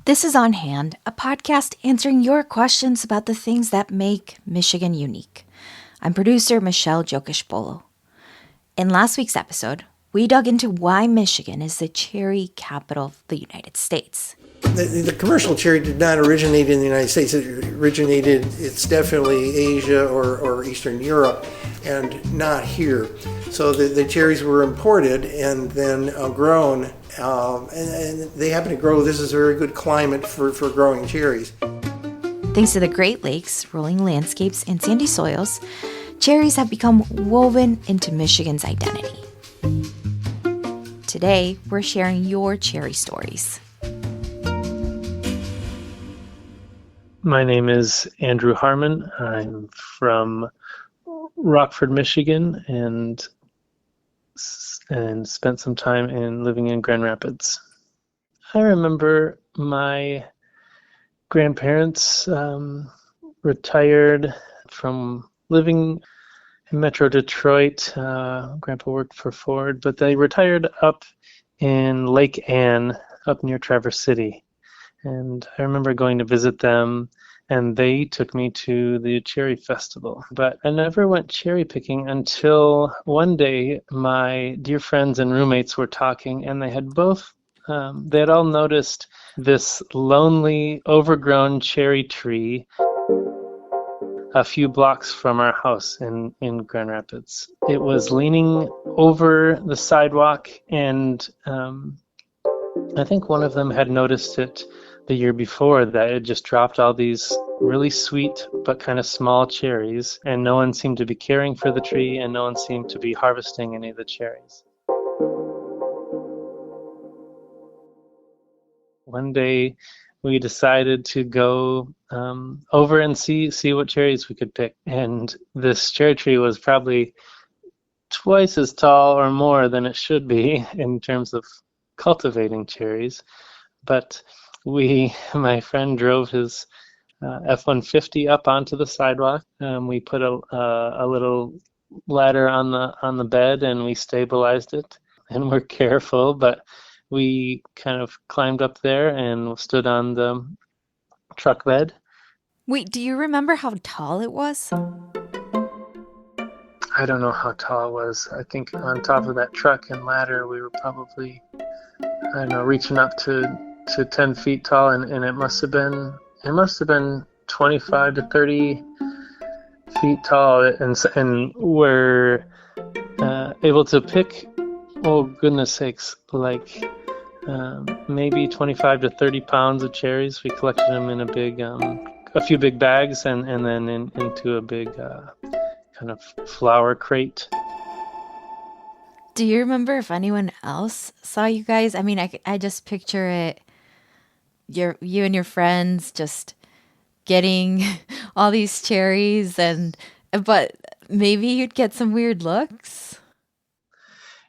This is On Hand, a podcast answering your questions about the things that make Michigan unique. I'm producer Michelle Jokish-Bolo. In last week's episode, we dug into why Michigan is the cherry capital of the United States. The commercial cherry did not originate in the United States. It's definitely Asia or Eastern Europe, and not here. So the cherries were imported and then grown, and they happen to grow. This is a very good climate for growing cherries. Thanks to the Great Lakes, rolling landscapes, and sandy soils, cherries have become woven into Michigan's identity. Today, we're sharing your cherry stories. My name is Andrew Harmon. I'm from Rockford, Michigan, and spent some time living in Grand Rapids. I remember my grandparents retired from living in Metro Detroit. Grandpa worked for Ford, but they retired up in Lake Ann, up near Traverse City. And I remember going to visit them, and they took me to the cherry festival. But I never went cherry picking until one day my dear friends and roommates were talking, and they had all noticed this lonely, overgrown cherry tree a few blocks from our house in Grand Rapids. It was leaning over the sidewalk, and I think one of them had noticed it the year before, that it just dropped all these really sweet but kind of small cherries, and no one seemed to be caring for the tree, and no one seemed to be harvesting any of the cherries. One day we decided to go over and see what cherries we could pick, and this cherry tree was probably twice as tall or more than it should be in terms of cultivating cherries. But my friend drove his F-150 up onto the sidewalk. We put a little ladder on the bed, and we stabilized it, and we're careful, but we kind of climbed up there and stood on the truck bed. Wait, do you remember how tall it was? I don't know how tall it was. I think on top of that truck and ladder, we were probably, reaching up to 10 feet tall, and it must have been 25 to 30 feet tall, and we're able to pick, oh goodness sakes, like maybe 25 to 30 pounds of cherries. We collected them in a few big bags, and then into a big kind of flower crate. Do you remember if anyone else saw you guys? I mean, I just picture it, you and your friends just getting all these cherries, but maybe you'd get some weird looks.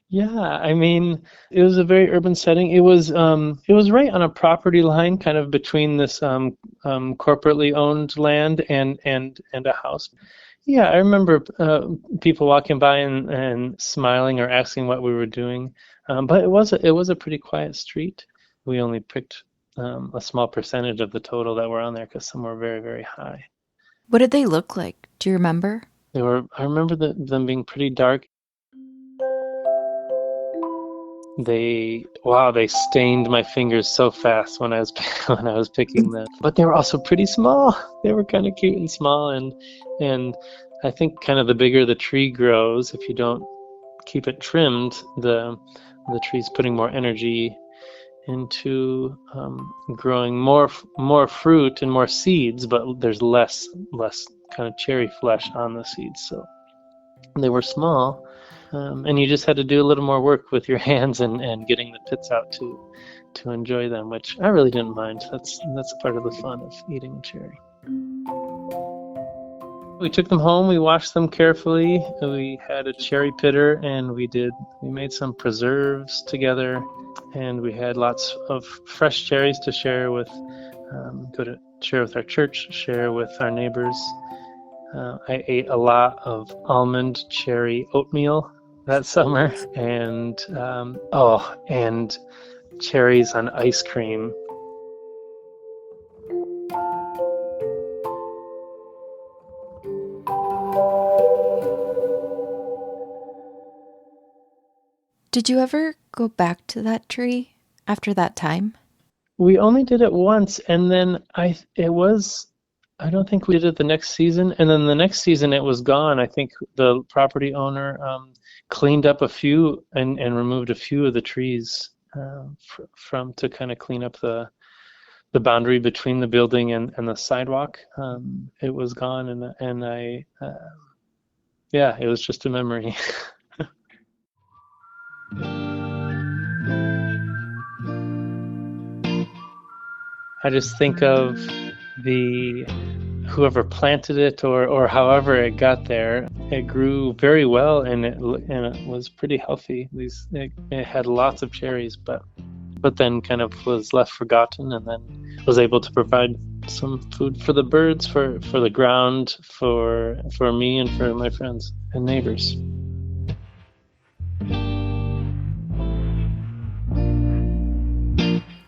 Yeah, I mean, it was a very urban setting. It was right on a property line, kind of between this corporately owned land and a house. Yeah, I remember people walking by and smiling or asking what we were doing. But it was a pretty quiet street. We only picked a small percentage of the total that were on there because some were very, very high. What did they look like? Do you remember? I remember them being pretty dark. They stained my fingers so fast when I was picking them. But they were also pretty small. They were kind of cute and small, and I think kind of the bigger the tree grows, if you don't keep it trimmed, the tree's putting more energy into growing more fruit and more seeds, but there's less kind of cherry flesh on the seeds. So they were small. And you just had to do a little more work with your hands and getting the pits out to enjoy them, which I really didn't mind. That's a part of the fun of eating a cherry. We took them home, we washed them carefully, we had a cherry pitter, and we made some preserves together, and we had lots of fresh cherries to share with our church, share with our neighbors. I ate a lot of almond cherry oatmeal that summer, and cherries on ice cream. Did you ever go back to that tree after that time? We only did it once, and then I don't think we did it the next season, and then the next season it was gone. I think the property owner cleaned up a few and removed a few of the trees from to kind of clean up the boundary between the building and the sidewalk. It was gone, and I yeah, it was just a memory. I just think of the whoever planted it or however it got there. It grew very well and it was pretty healthy. It had lots of cherries, but then kind of was left forgotten, and then was able to provide some food for the birds, for the ground, for me and for my friends and neighbors.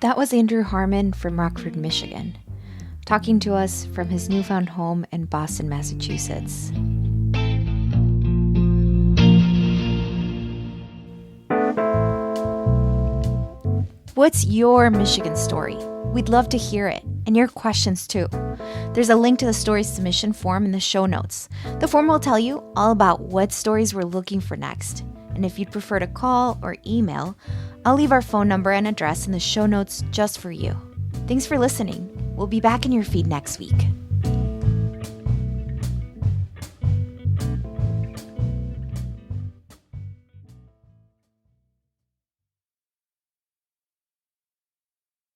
That was Andrew Harmon from Rockford, Michigan, talking to us from his newfound home in Boston, Massachusetts. What's your Michigan story? We'd love to hear it, and your questions too. There's a link to the story submission form in the show notes. The form will tell you all about what stories we're looking for next. And if you'd prefer to call or email, I'll leave our phone number and address in the show notes just for you. Thanks for listening. We'll be back in your feed next week.